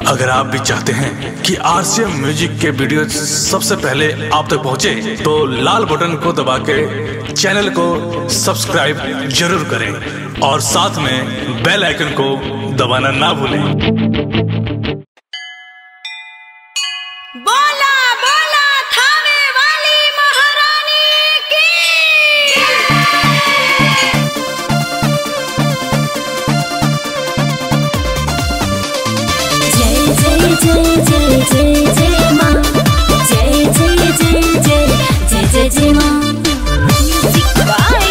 अगर आप भी चाहते हैं कि आरसीएम म्यूजिक के वीडियो सबसे पहले आप तक पहुंचे, तो लाल बटन को दबा के चैनल को सब्सक्राइब जरूर करें और साथ में बेल आइकन को दबाना ना भूलें। बोला बोला थावे वाली महारानी की जय जय जय जय जय जय माँ, जय जय जय जय जय जय जय माँ। Music by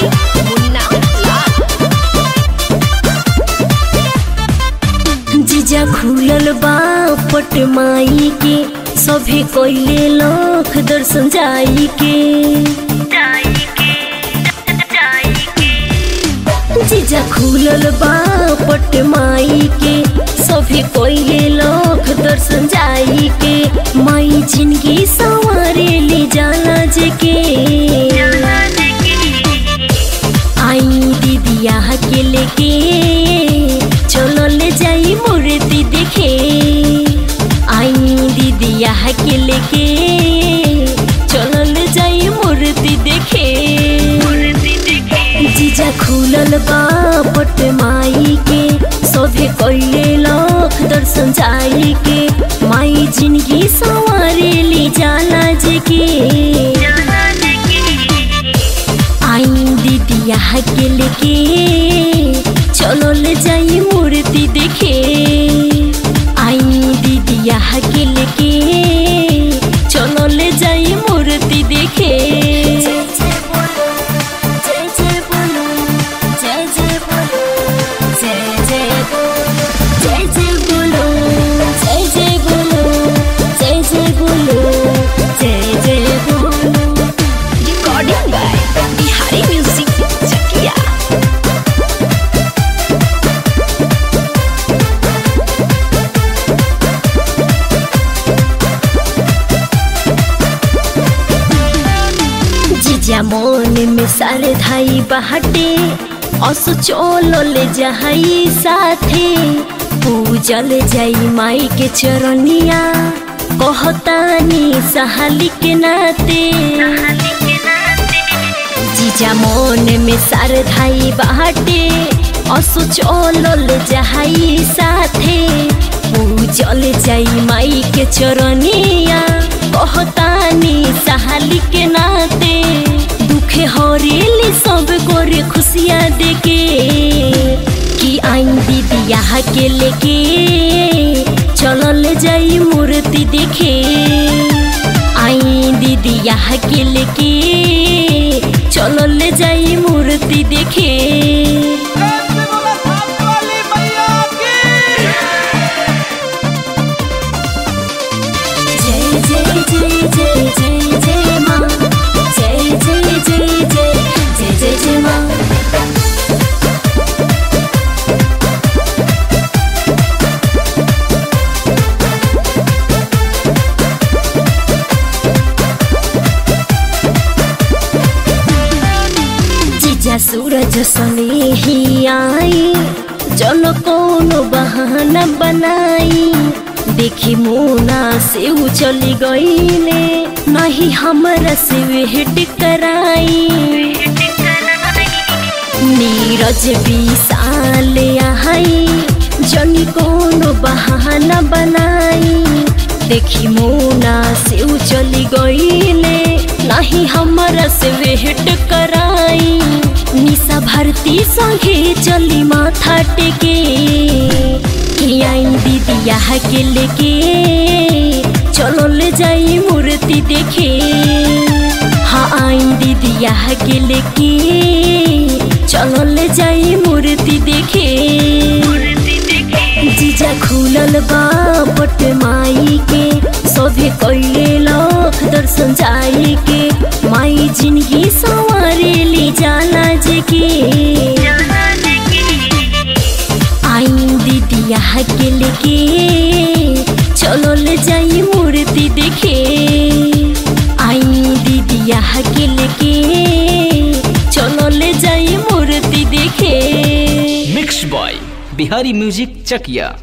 Munna Lal. जीजा खुलल बा पट माई के, सभी कोइले लोग दर्शन जाई के। जीजा खुलल बा पट माई के, सभी कोइले लोग दर्शन जाई के। माई जिंदगी संवारे ले जाला जेके, आई दीदिया के लेके चलो ले जाई मूर्ति देखे। आई दीदिया के लेके चलो ले जाई मूर्ति देखे। जीजा खुलल बा पट माई के, सभे कोइले लोग दर्शन जाई के। माई जिंदगी संवारे ले जाला जेके, आई दीदिया के लेके चलो ले जाई मूर्ति देखे। आई दीदिया के लेके चलो ले जाई मूर्ति देखे। जय जय बोलो, जय जय बोलो, जय जय बोलो, जय जय बोलो, जय जय बोलो, जय जय बोलो, जय जय बोलो, जय जय बोलो। रिकॉर्डिंग बाय बिहारी म्यूजिक चकिया। जीजा मन में सारे धाई बहाटे, असो चलो ले जाई साथे। पूजल जाई माई के चरनिया, कहतानी सहाली के नाते। जीजा मन में सारे धाई बहाटे, असो चलो ले जाई साथे। पूजल जाई माई के चरनिया, कहतानी सहाली के नाते। दुखे हरेली सब गोरे खुशियाँ देके, कि आई दीदिया के लेके चलो ले जाई मूर्ति देखे। आई दीदिया के लेके चलो ले जाई मूर्ति देखे। जय जय जय जय जय जय माँ, जय जय जय जय जय जय जय माँ। जीजा सूरज सने ही आई, चलो कोनो बहाना बनाई। देखी मोना से चली गईले, नहीं हमरा से वेट कराई। नीरज विशाल आई, जनी कोनो बहाना बनाई। देखी मोना से चली गईले, नहीं हमरा से वेट कराई। निशा भारती संगे चली माथा टेके, आई दीदिया के लेके चलो ले जाई मूर्ति देखे। हाँ आई दीदिया के लेके चलो ले जाई मूर्ति देखे। जीजा खुलल बा पट माई के, सभे कोइले लोग दर्शन जाई के। माई जिंदगी संवारे ले जाला जेके, आई दीदिया के लेके चलो ले जाई मूर्ति देखे। आई दीदिया के लेके चलो ले जाई मूर्ति देखे। मिक्स बॉय बिहारी म्यूजिक चकिया।